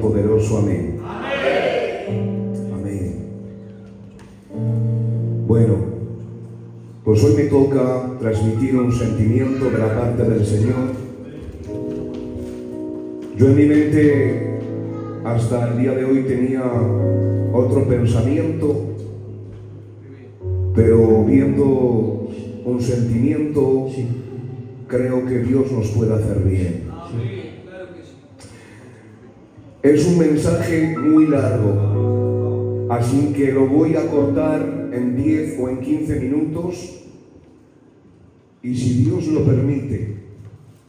poderoso amén. Amén. Bueno, pues hoy me toca transmitir un sentimiento de la parte del Señor. Yo en mi mente hasta el día de hoy tenía otro pensamiento, pero viendo un sentimiento, creo que Dios nos puede hacer bien. Es un mensaje muy largo, así que lo voy a cortar en 10 o en 15 minutos, y si Dios lo permite,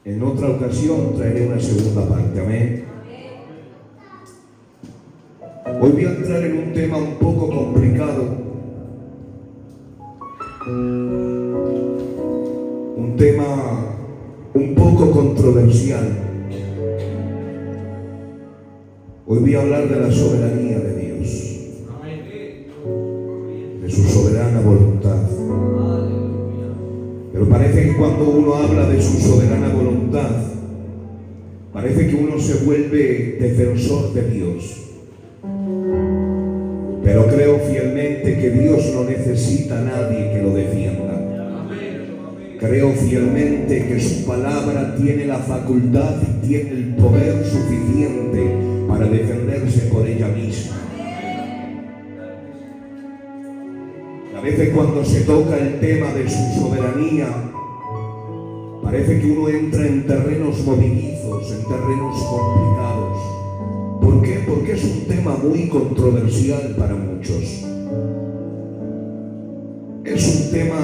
en otra ocasión traeré una segunda parte. Amén. Hoy voy a entrar en un tema un poco complicado, un tema un poco controversial. Hoy voy a hablar de la soberanía de Dios, de su soberana voluntad. Pero parece que cuando uno habla de su soberana voluntad, parece que uno se vuelve defensor de Dios. Pero creo fielmente que Dios no necesita a nadie que lo defienda. Creo fielmente que su palabra tiene la facultad y tiene el poder suficiente para defenderse por ella misma. A veces cuando se toca el tema de su soberanía, parece que uno entra en terrenos movedizos, en terrenos complicados. ¿Por qué? Porque es un tema muy controversial para muchos. Es un tema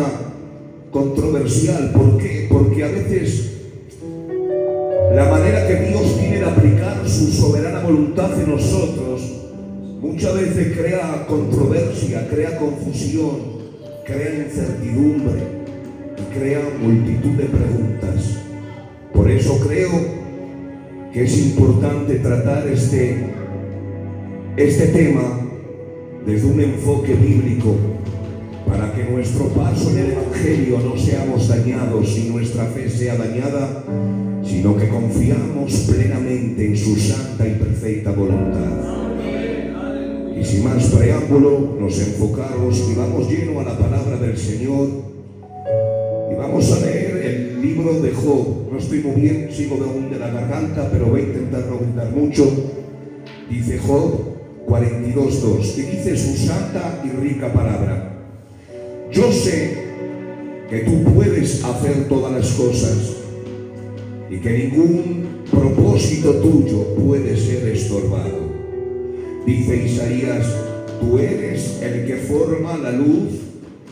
controversial. ¿Por qué? Porque a veces la manera que Dios tiene de aplicar su soberana voluntad en nosotros muchas veces crea controversia, crea confusión, crea incertidumbre y crea multitud de preguntas. Por eso creo que es importante tratar este tema desde un enfoque bíblico, para que nuestro paso en el Evangelio no seamos dañados y nuestra fe sea dañada, sino que confiamos plenamente en su santa y perfecta voluntad. Y sin más preámbulo, nos enfocamos y vamos lleno a la palabra del Señor, y vamos a leer el libro de Job. No estoy muy bien, sigo aún de la garganta, pero voy a intentar no gritar mucho. Dice Job 42:2, y dice su santa y rica palabra: yo sé que tú puedes hacer todas las cosas y que ningún propósito tuyo puede ser estorbado. Dice Isaías: tú eres el que forma la luz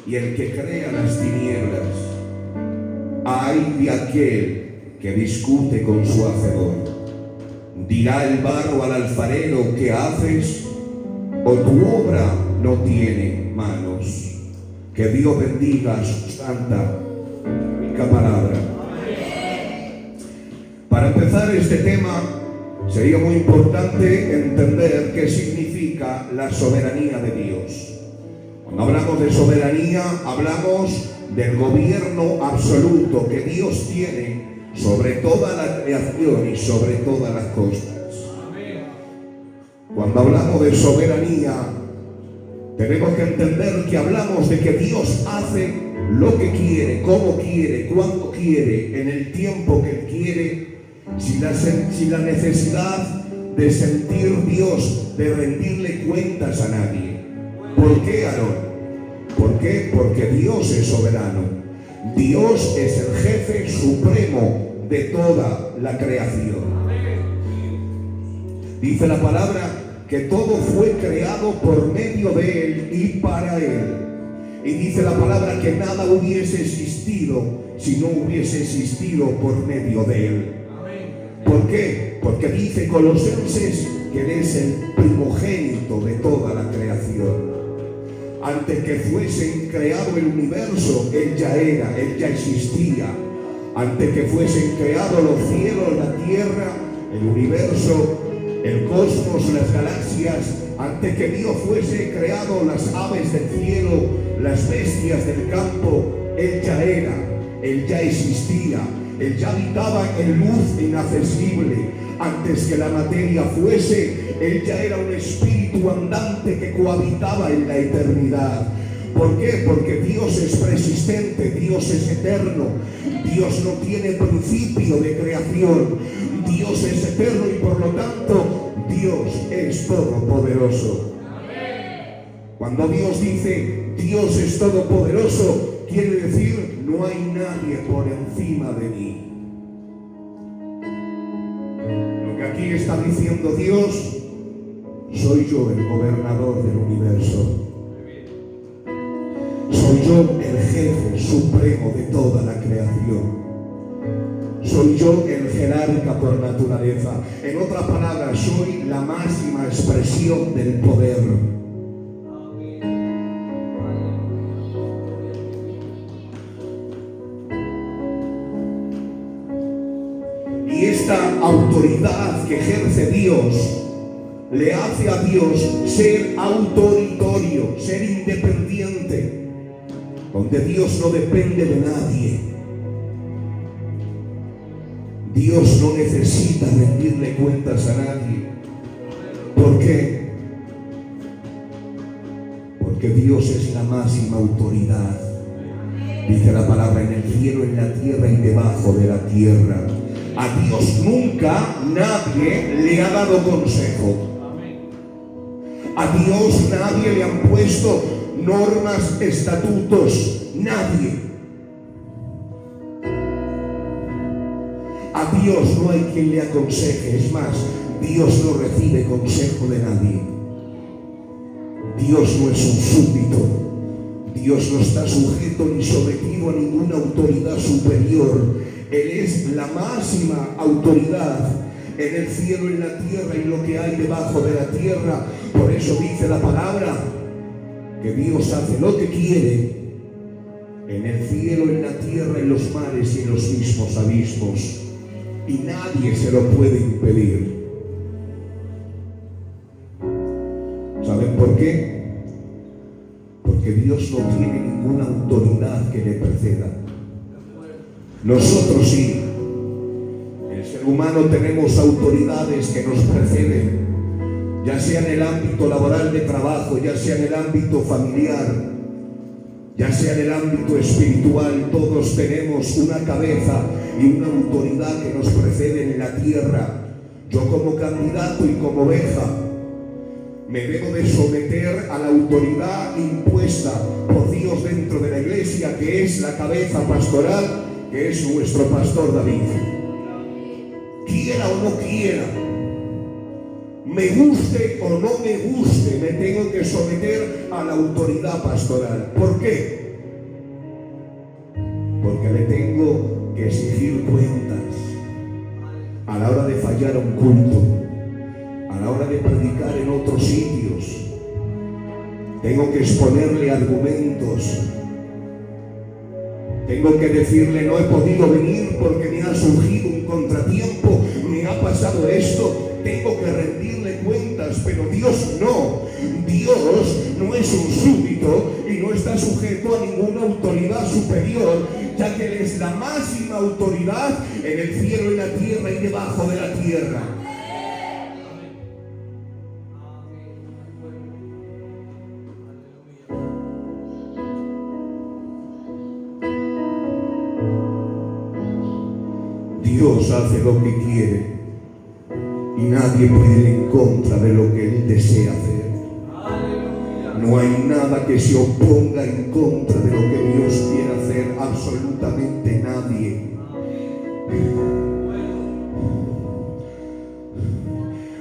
y el que crea las tinieblas. Ay de aquel que discute con su hacedor. Dirá el barro al alfarero: ¿qué haces? ¿O tu obra no tiene manos? Que Dios bendiga su santa y rica palabra. Para empezar este tema, sería muy importante entender qué significa la soberanía de Dios. Cuando hablamos de soberanía, hablamos del gobierno absoluto que Dios tiene sobre toda la creación y sobre todas las cosas. Cuando hablamos de soberanía, tenemos que entender que hablamos de que Dios hace lo que quiere, cómo quiere, cuándo quiere, en el tiempo que Él quiere, sin la necesidad de sentir Dios, de rendirle cuentas a nadie. ¿Por qué, Aarón? ¿Por qué? Porque Dios es soberano. Dios es el jefe supremo de toda la creación. Dice la palabra que todo fue creado por medio de Él y para Él. Y dice la palabra que nada hubiese existido si no hubiese existido por medio de Él. ¿Por qué? Porque dice Colosenses que Él es el primogénito de toda la creación. Antes que fuesen creado el universo, Él ya era, Él ya existía. Antes que fuesen creados los cielos, la tierra, el universo, el cosmos, las galaxias, antes que Dios fuese creado las aves del cielo, las bestias del campo, Él ya era, Él ya existía, Él ya habitaba en luz inaccesible. Antes que la materia fuese, Él ya era un espíritu andante que cohabitaba en la eternidad. ¿Por qué? Porque Dios es persistente, Dios es eterno, Dios no tiene principio de creación, Dios es eterno y por lo tanto Dios es todopoderoso. Cuando Dios dice Dios es todopoderoso, quiere decir no hay nadie por encima de mí. Lo que aquí está diciendo Dios, soy yo el gobernador del universo. Soy yo el jefe supremo de toda la creación. Soy yo el jerarca por naturaleza. En otras palabras, soy la máxima expresión del poder. Y esta autoridad que ejerce Dios le hace a Dios ser autoritario, ser independiente, donde Dios no depende de nadie. Dios no necesita rendirle cuentas a nadie. ¿Por qué? Porque Dios es la máxima autoridad. Dice la palabra, en el cielo, en la tierra y debajo de la tierra. A Dios nunca nadie le ha dado consejo. A Dios nadie le han puesto normas, estatutos, nadie. A Dios no hay quien le aconseje, es más, Dios no recibe consejo de nadie. Dios no es un súbdito, Dios no está sujeto ni sometido a ninguna autoridad superior. Él es la máxima autoridad en el cielo, en la tierra y lo que hay debajo de la tierra. Por eso dice la palabra que Dios hace lo que quiere en el cielo, en la tierra, en los mares y en los mismos abismos, y nadie se lo puede impedir. ¿Saben por qué? Porque Dios no tiene ninguna autoridad que le preceda. Nosotros sí. El ser humano tenemos autoridades que nos preceden, ya sea en el ámbito laboral de trabajo, ya sea en el ámbito familiar, ya sea en el ámbito espiritual. Todos tenemos una cabeza y una autoridad que nos preceden en la tierra. Yo como candidato y como oveja me debo de someter a la autoridad impuesta por Dios dentro de la iglesia, que es la cabeza pastoral, que es nuestro pastor David. Quiera o no quiera, me guste o no me guste, me tengo que someter a la autoridad pastoral. ¿Por qué? Porque le tengo que exigir cuentas a la hora de fallar a un culto, a la hora de predicar en otros sitios. Tengo que exponerle argumentos. Tengo que decirle, no he podido venir porque me ha surgido un contratiempo, me ha pasado esto. Tengo que rendirle cuentas, pero Dios no. Dios no es un súbdito y no está sujeto a ninguna autoridad superior, ya que Él es la máxima autoridad en el cielo, en la tierra y debajo de la tierra. Dios hace lo que quiere y nadie puede ir en contra de lo que Él desea hacer. No hay nada que se oponga en contra de lo que Dios quiere hacer, absolutamente nadie.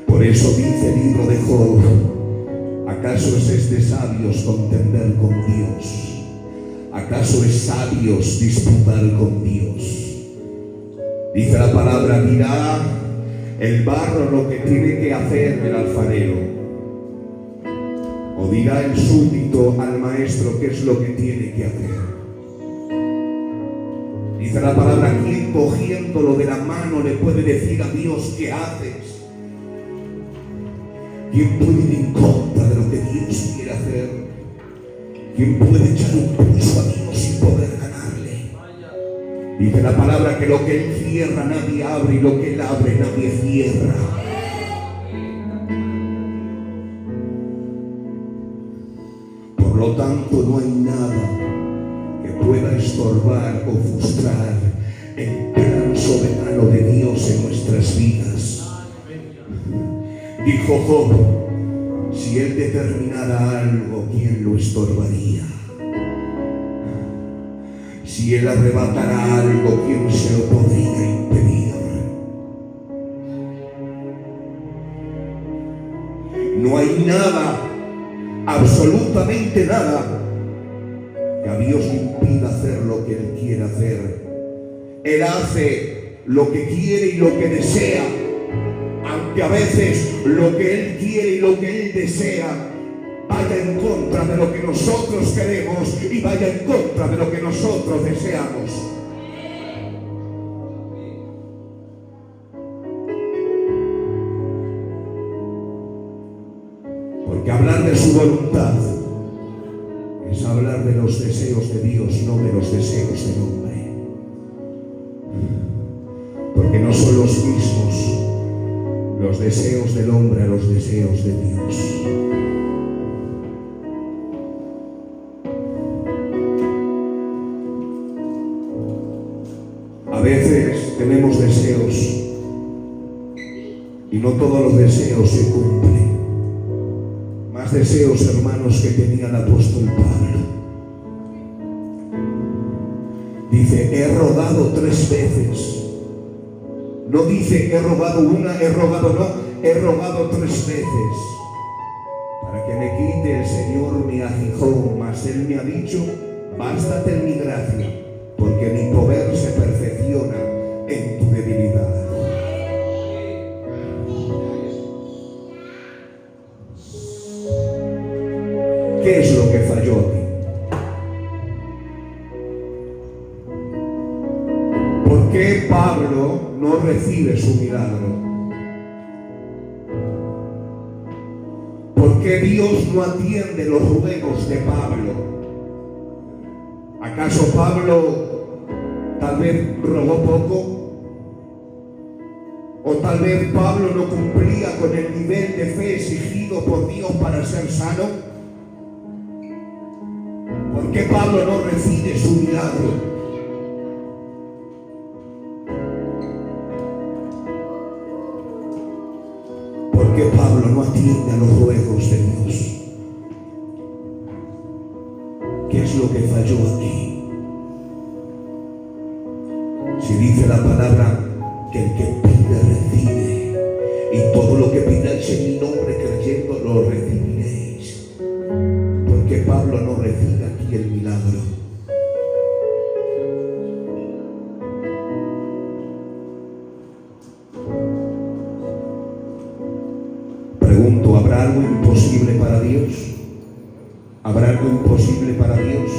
Por eso dice el libro de Job, ¿acaso es de sabios contender con Dios? ¿Acaso es sabios disputar con Dios? Dice la palabra, dirá el barro lo que tiene que hacer el alfarero, o dirá el súbdito al maestro qué es lo que tiene que hacer. Dice la palabra, ¿quién cogiéndolo de la mano le puede decir a Dios qué haces? ¿Quién puede ir en contra de lo que Dios quiere hacer? ¿Quién puede echar un pulso a Dios sin poder ganarle? Dice la palabra que lo que Él cierra nadie abre y lo que Él abre nadie cierra. Por lo tanto, no hay nada que pueda estorbar o frustrar el plan soberano de Dios en nuestras vidas. Dijo Job, si Él determinara algo, ¿quién lo estorbaría? Si Él arrebatara algo, ¿quién se lo podría impedir? No hay nada, absolutamente nada, que a Dios le impida hacer lo que Él quiere hacer. Él hace lo que quiere y lo que desea, aunque a veces lo que Él quiere y lo que Él desea vaya en contra de lo que nosotros queremos y vaya en contra de lo que nosotros deseamos. Porque hablar de su voluntad es hablar de los deseos de Dios, no de los deseos del hombre. Porque no son los mismos los deseos del hombre a los deseos de Dios. A veces tenemos deseos y no todos los deseos se cumplen. Más deseos, hermanos, que tenía el apóstol Pablo. Dice, he rogado 3 veces. No dice he rogado una, he rogado 3 veces. Para que me quite el Señor mi aguijón, mas Él me ha dicho, bástate en mi gracia, porque mi poder se perfecciona en tu debilidad. ¿Qué es lo que falló aquí? ¿Por qué Pablo no recibe su milagro? ¿Por qué Dios no atiende los ruegos de Pablo? ¿Acaso Pablo tal vez rogó poco? ¿O tal vez Pablo no cumplía con el nivel de fe exigido por Dios para ser sano? ¿Por qué Pablo no recibe su milagro? ¿Por qué Pablo no atiende a los ruegos de Dios? ¿Qué es lo que falló aquí? Si dice la palabra que el que pide recibe, y todo lo que pidáis en mi nombre creyendo lo recibiréis. ¿Por qué Pablo no recibe aquí el milagro? Pregunto, ¿habrá algo imposible para Dios? ¿Habrá algo imposible para Dios?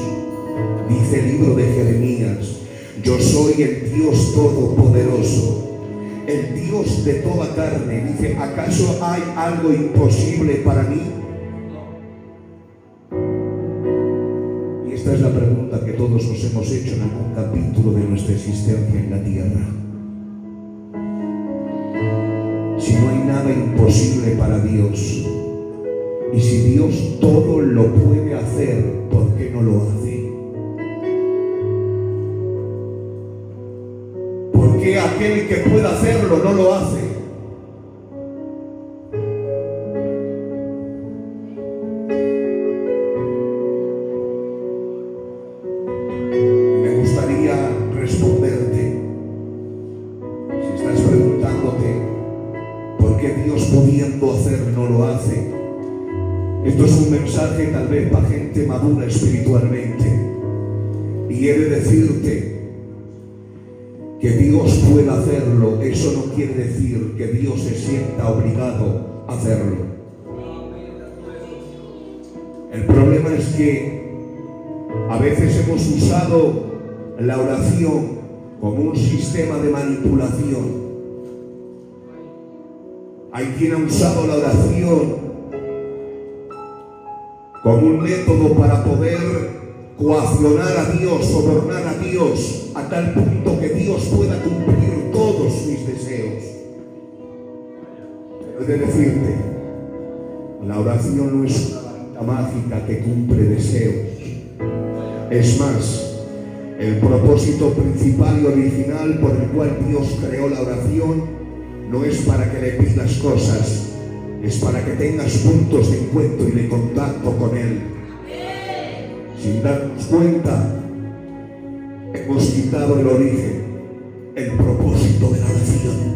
Dice el libro de Jeremías, yo soy el Dios todopoderoso, el Dios de toda carne. Dice, ¿acaso hay algo imposible para mí? Y esta es la pregunta que todos nos hemos hecho en algún capítulo de nuestra existencia en la tierra. Si no hay nada imposible para Dios, y si Dios todo lo puede hacer, ¿por qué no lo hace? ¿Por qué aquel que puede hacerlo no lo hace? Me gustaría responderte, si estás preguntándote por qué Dios pudiendo hacer no lo hace. Esto es un mensaje tal vez para gente madura espiritualmente. Y he de decirte que Dios puede hacerlo. Eso no quiere decir que Dios se sienta obligado a hacerlo. El problema es que a veces hemos usado la oración como un sistema de manipulación. Hay quien ha usado la oración como un método para poder coaccionar a Dios, sobornar a Dios, a tal punto que Dios pueda cumplir todos mis deseos. Pero he de decirte, la oración no es una varita mágica que cumple deseos. Es más, el propósito principal y original por el cual Dios creó la oración no es para que le pidas cosas, es para que tengas puntos de encuentro y de contacto con Él. Sin darnos cuenta, hemos quitado el origen, el propósito de la oración,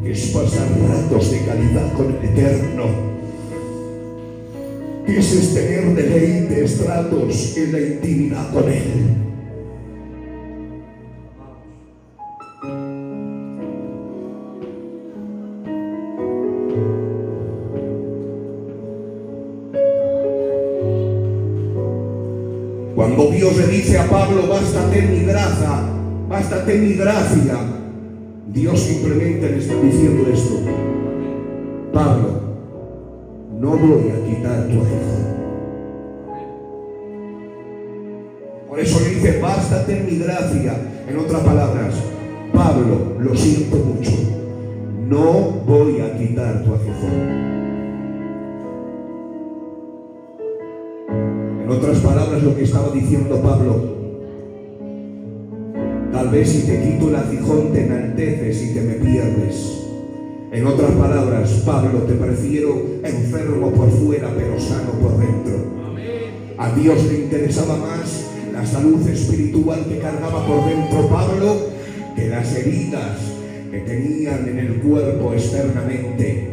que es pasar ratos de calidad con el Eterno, que es tener deleites, tratos en la intimidad con Él. Cuando Dios le dice a Pablo, bástate mi gracia, Dios simplemente le está diciendo esto: Pablo, no voy a quitar tu aguijón. Por eso le dice, bástate mi gracia. En otras palabras, Pablo, lo siento mucho, no voy a quitar tu aguijón. En otras palabras, lo que estaba diciendo Pablo: tal vez si te quito el aguijón te enalteces y te me pierdes. En otras palabras, Pablo, te prefiero enfermo por fuera pero sano por dentro. A Dios le interesaba más la salud espiritual que cargaba por dentro Pablo que las heridas que tenían en el cuerpo externamente,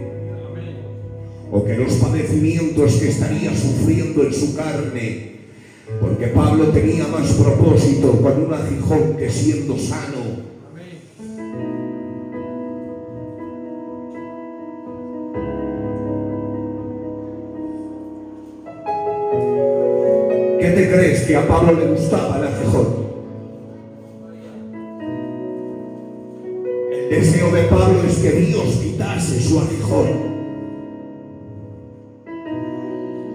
o que los padecimientos que estaría sufriendo en su carne, porque Pablo tenía más propósito con un aguijón que siendo sano. ¿Qué te crees? ¿Que a Pablo le gustaba el aguijón? El deseo de Pablo es que Dios quitase su aguijón.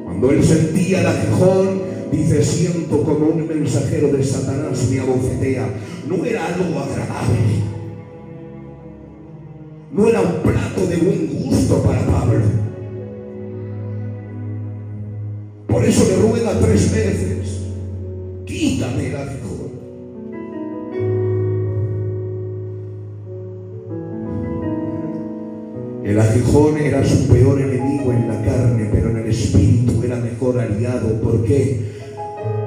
Cuando él sentía el aguijón, dice, siento como un mensajero de Satanás me abofetea. No era algo agradable, no era un plato de buen gusto para Pablo. Por eso le ruega 3 veces, quítame el aguijón. El aguijón era su peor enemigo en la carne, pero en el espíritu era mejor aliado. ¿Por qué?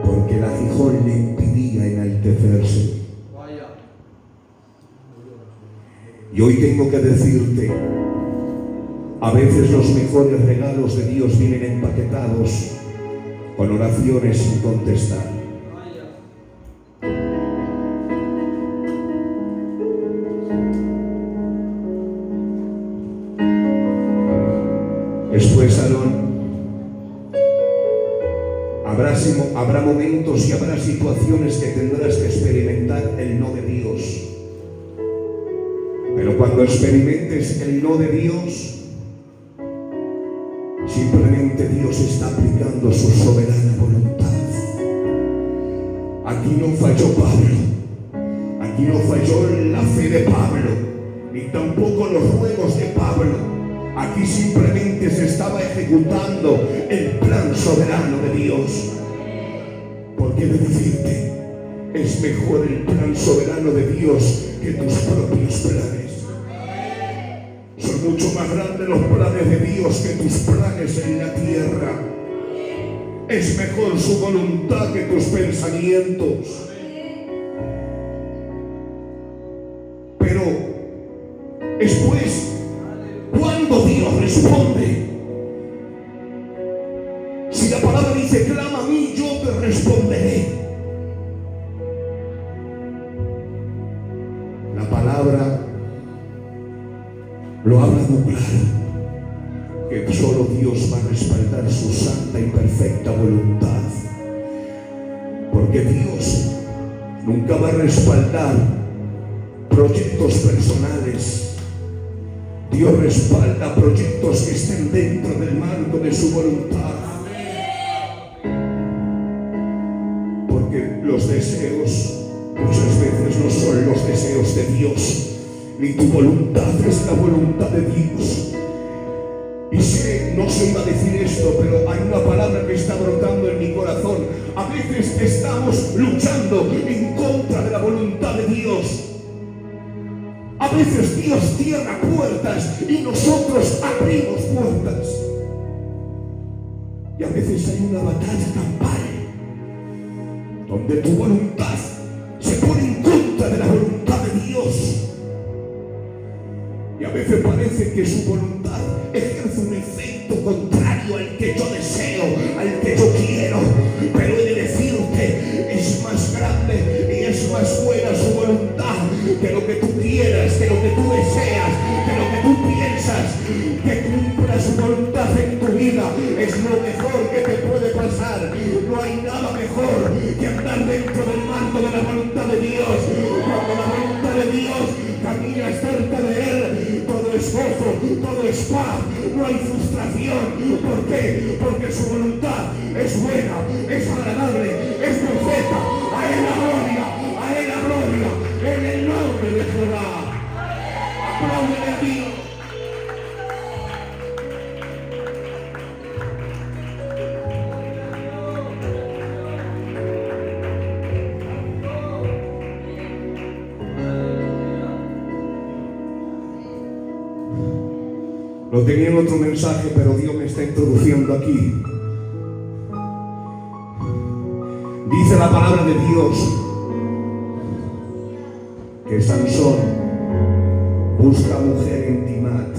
Porque el aguijón le impedía enaltecerse. Y hoy tengo que decirte, a veces los mejores regalos de Dios vienen empaquetados con oraciones sin contestar. Después, Aarón, habrá momentos y habrá situaciones que tendrás que experimentar el no de Dios. Pero cuando experimentes el no de Dios, simplemente Dios está aplicando su soberana voluntad. Aquí no falló Pablo, aquí no falló la fe de Pablo, ni tampoco los ruegos de Pablo. Aquí simplemente se estaba ejecutando el plan soberano de Dios. Porque de decirte, es mejor el plan soberano de Dios que tus propios planes. Son mucho más grandes los planes de Dios que tus planes en la tierra. Es mejor su voluntad que tus pensamientos. Pero después, ¿cuándo Dios responde? Si la palabra dice, clama a mí, yo te responderé. La palabra lo habla muy claro, que solo Dios va a respaldar su santa y perfecta voluntad. Porque Dios nunca va a respaldar proyectos personales. Dios respalda proyectos que estén dentro del marco de su voluntad. deseos muchas veces no son los deseos de Dios, ni tu voluntad es la voluntad de Dios. Y sé, no se iba a decir esto, pero hay una palabra que está brotando en mi corazón. A veces estamos luchando en contra de la voluntad de Dios. A veces Dios cierra puertas y nosotros abrimos puertas. Y a veces hay una batalla campal donde tu voluntad se pone en contra de la voluntad de Dios. Y a veces parece que su voluntad ejerce un efecto contrario al que yo deseo, al que yo quiero. Pero he de decirte, es más grande y es más buena su voluntad que lo que tú quieras, que lo que tú deseas, que lo que tú piensas. Que cumpla su voluntad en tu vida es lo mejor que te puede pasar. No hay nada mejor que andar dentro del manto de la voluntad de Dios. Cuando la voluntad de Dios caminas cerca de Él, todo es gozo, todo es paz, no hay frustración. ¿Por qué? Porque su voluntad es buena, es agradable, es perfecta. A Él la gloria, a Él la gloria, en el nombre de Jehová. Apláudele a Dios. Lo tenía en otro mensaje, pero Dios me está introduciendo aquí. Dice la palabra de Dios que Sansón busca mujer en Timat.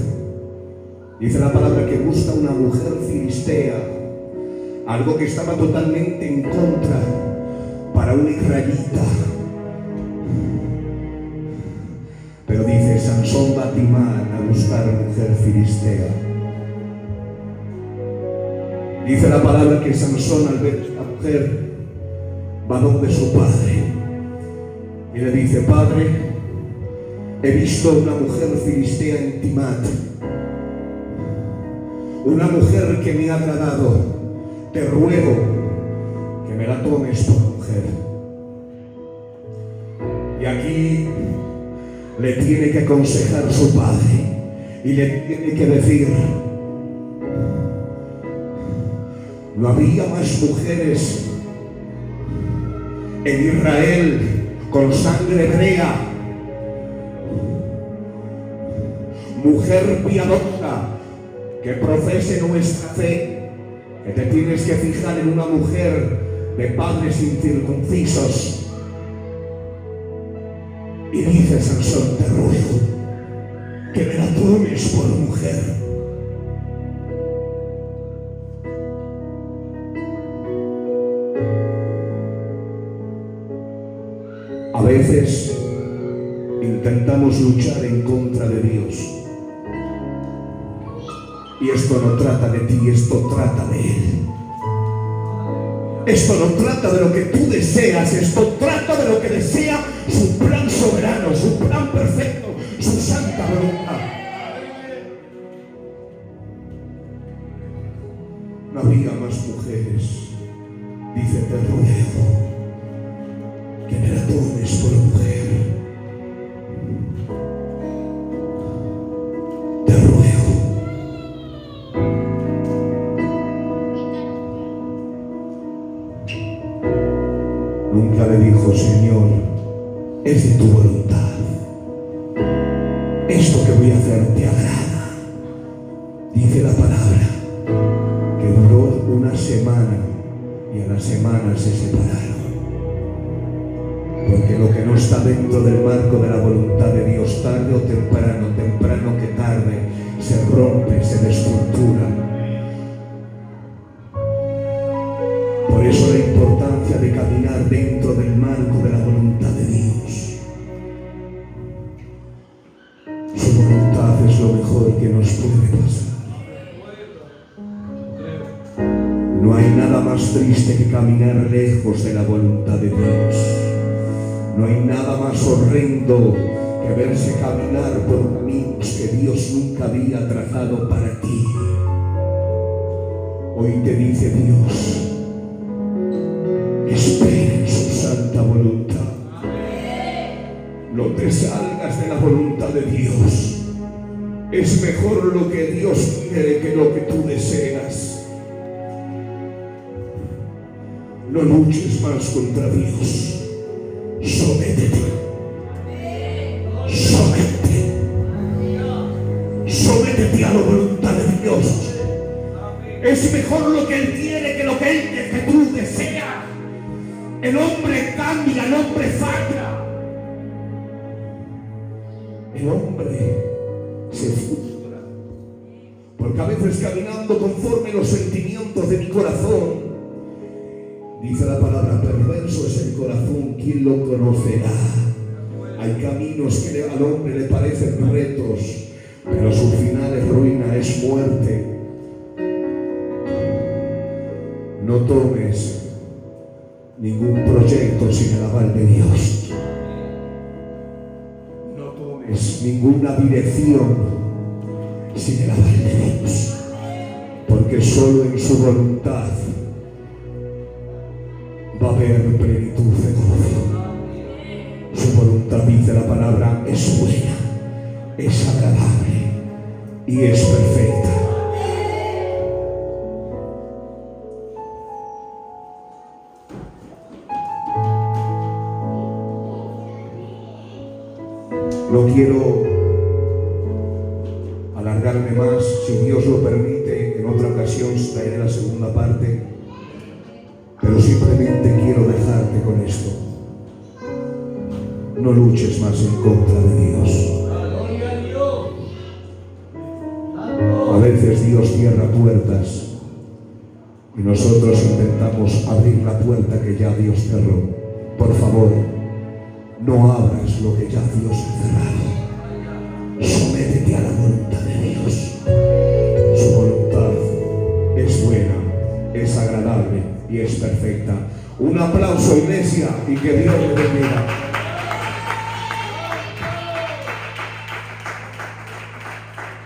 Dice la palabra que busca una mujer filistea, algo que estaba totalmente en contra para un israelita. Pero dice, Sansón va a Timán a buscar mujer filistea. Dice la palabra que Sansón, al ver a esta mujer, va donde su padre y le dice: Padre, he visto una mujer filistea en Timat, una mujer que me ha agradado, te ruego que me la tomes por mujer. Y aquí le tiene que aconsejar su padre y le tiene que decir: no había más mujeres en Israel con sangre hebrea, mujer piadosa que profese nuestra fe, que te tienes que fijar en una mujer de padres incircuncisos. Y dice Sansón: te ruego que me la tomes por mujer. A veces intentamos luchar en contra de Dios. Y esto no trata de ti, esto trata de Él. Esto no trata de lo que tú deseas, esto trata de lo que desea su plan soberano, su plan perfecto, su santa voluntad. No había más mujeres. Dice: te ruego que me la tomes por mujer. Te ruego. Nunca le dijo: Señor, es de tu voluntad, esto que voy a hacer te agrada. Dice la palabra que duró una semana y a la semana se separaron. Porque lo que no está dentro del marco de la voluntad de Dios, tarde o temprano, temprano que tarde, se rompe, se destructura. Por eso la importancia de caminar dentro del marco de la voluntad de Dios. Su voluntad es lo mejor que nos puede pasar. No hay nada más triste que caminar lejos de la voluntad de Dios. No hay nada más horrendo que verse caminar por caminos que Dios nunca había trazado para ti. Hoy te dice Dios: espera en su santa voluntad. te salgas de la voluntad de Dios. Es mejor lo que Dios quiere que lo que tú deseas. No luches más contra Dios. Sométete. Sométete. Sométete a la voluntad de Dios. Es mejor lo que Él quiere que lo que tú deseas. El hombre cambia, el hombre falla. El hombre se frustra. Porque a veces caminando conforme los sentimientos de mi corazón, dice la palabra, perverso es el corazón, ¿quién lo conocerá? Hay caminos que al hombre le parecen retos, pero su final es ruina, es muerte. No tomes ningún proyecto sin el aval de Dios. No tomes ninguna dirección sin el aval de Dios, porque solo en su voluntad va a haber plenitud de gozo. Su voluntad, dice la palabra, es buena, es agradable y es perfecta. No quiero alargarme más. Si Dios lo permite, en otra ocasión traeré la segunda parte. Pero simplemente quiero dejarte con esto. No luches más en contra de Dios. A veces Dios cierra puertas y nosotros intentamos abrir la puerta que ya Dios cerró. Por favor, no abras lo que ya Dios ha cerrado. Sométete a la voluntad de Dios. Su voluntad es buena, es agradable y es perfecta. Un aplauso, iglesia, y que Dios le bendiga.